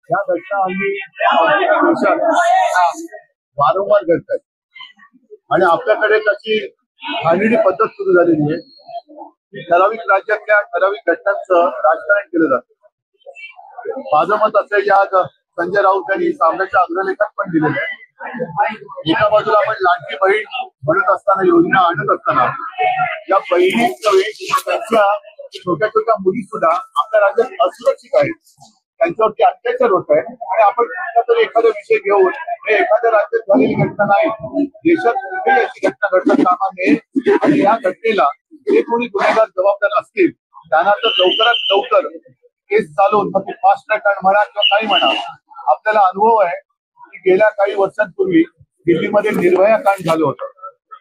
ह्या घटना हल्ली देशात वारंवार घडतात आणि आपल्याकडे त्याची घाणेरडी पद्धत सुरू झालेली आहे. ठराविक राज्यातल्या ठराविक घटनांचं राजकारण केलं जातं. माझं मत असं आहे, आज संजय राऊत यांनी सामन्याच्या अग्रलेखात पण दिलेलं आहे. एका बाजूला आपण लाडकी बहीण म्हणत असताना, योजना आणत असताना, या बहिणींच्या छोट्या छोट्या मुली सुद्धा आपल्या राज्यात असुरक्षित आहेत, त्यांच्यावरती अत्याचार होत आहे. आणि आपण तरी एखादा विषय घेऊन हे एखाद्या राज्यात झालेली घटना नाही, देशात कुठेही अशी घटना घडता कामा नये. आणि या घटनेला जे कोणी गुन्हेगार जबाबदार असतील त्यांना तर लवकरात लवकर केस चालवून, मग फास्ट ट्रॅक म्हणा किंवा काही म्हणा. आपल्याला अनुभव आहे की गेल्या काही वर्षांपूर्वी दिल्लीमध्ये निर्भया कांड झालं होतं.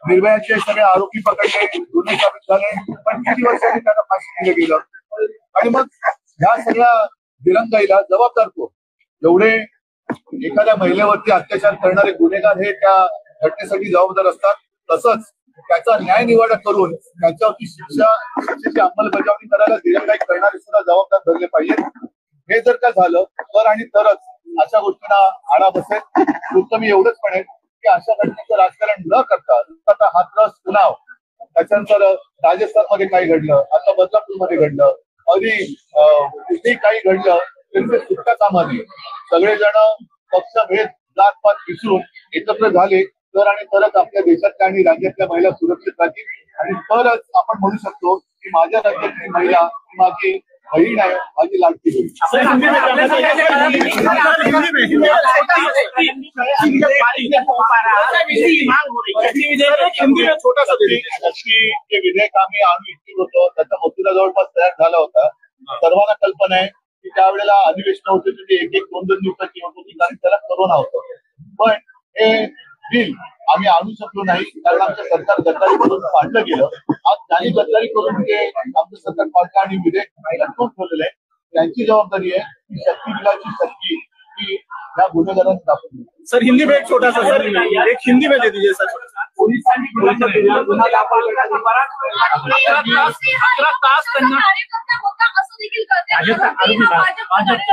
निर्भयाचे सगळे आरोपी पकडले, गुन्हे साबित झाले, पण किती वर्षांनी त्यांना फाशी दिलं गेलं. आणि मग ह्या सगळ्या दिरंगाईला जबाबदार कोण? एवढे एखाद्या महिलेवरती अत्याचार करणारे गुन्हेगार हे त्या घटनेसाठी जबाबदार असतात. तसंच त्याचा न्याय निवाडा करून त्याच्यावरती शिक्षेची अंमलबजावणी करायला दिरंगाई करणारे सुद्धा जबाबदार धरले पाहिजेत. हे जर का झालं तर आणि तरच अशा गोष्टींना आळा बसेल. फक्त मी एवढंच म्हणेन की अशा घटनेचं राजकारण न करता आता हातरस पुलाव, त्याच्यानंतर राजस्थानमध्ये काही घडलं, आता बदलापूरमध्ये घडलं, अगदी कुठेही काही घडलं तरी सुटका कामा नये. सगळेजण पक्षभेद जातपात विसरून एकत्र झाले तर आणि तरच आपल्या देशातल्या आणि राज्यातल्या महिला सुरक्षित राहतील. आणि तरच आपण म्हणू शकतो की माझ्या राज्यातली महिला माझी बहीण आहे, माझी लाडकी बहीण. जे विधेयक आम्ही आणू इच्छित होतो त्याचा मसुदा जवळपास तयार झाला होता. सर्वांना कल्पना आहे की त्यावेळेला अधिवेशन होते ते 1-2 दिवसाची होत होती, कारण त्याला कोरोना होतं. पण हे बिल आम्ही आणू शकलो नाही कारण आमचं सरकार गद्दारी करून पाडलं गेलं. आज त्यांनी गद्दारी करून म्हणजे आमचं सरकार पाडलं आणि विधेयक लटकवून ठेवलेलं आहे. त्यांची जबाबदारी आहे की शक्ती बिलाची शक्ती ही या गुन्हेगारांना दाखवली. सर हिंदी में एक छोटा सा सर, एक हिंदी में दे दीजिए सर.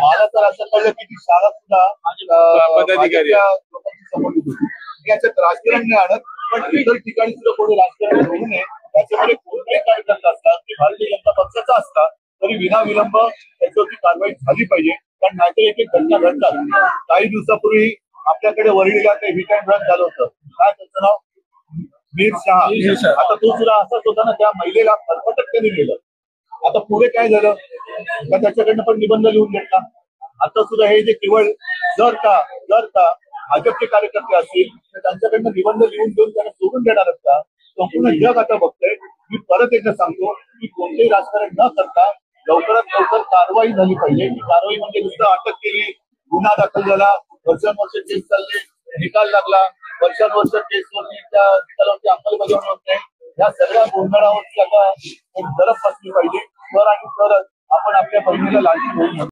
मला तर असं कळलं की ती शाळा सुद्धा पदाधिकारी संबंधित होती. याच्यात राजकारण नाही आणत, पण इतर ठिकाणी सुद्धा कोणी राजकारण होऊ नये त्याच्यामध्ये कोणताही कार्यकर्ता असतात ते भारतीय जनता पक्षाचा असतात तरी विनाविलंब त्याच्यावरती कारवाई झाली पाहिजे. कारण नाहीतर एक एक घटना घडतात. काही दिवसापूर्वी आपल्याकडे वरळीला ते हिट अँड रन झालं होतं. काय त्याचं नाव? मीर शहा. आता तो सुद्धा असाच होता ना, त्या महिलेला कर्कटक्याने नेलं. आता पुढे काय झालं का त्याच्याकडनं पण निबंध लिहून घेतला. आता सुद्धा हे जे केवळ जर का भाजपचे कार्यकर्ते असतील तर त्यांच्याकडनं निबंध लिहून घेऊन त्यांना सोडून देणार असता. संपूर्ण जग आता बघतंय. मी परत एकदा सांगतो की कोणतेही राजकारण न करता लवकरात लवकर कारवाई झाली पाहिजे. ही कारवाई म्हणजे नुसतं अटक केली, गुन्हा दाखल झाला, वर्षानुवर्ष केस चालले, निकाल लागला, वर्षानुवर्ष केसवरती त्या निकालावरती अंमलबजावणी होत नाही. या सगळ्या गोंधळावरती आता एक झडप बसली पाहिजे. तर आणि तरच आपण आपल्या बहिणीला लाडकी बहीण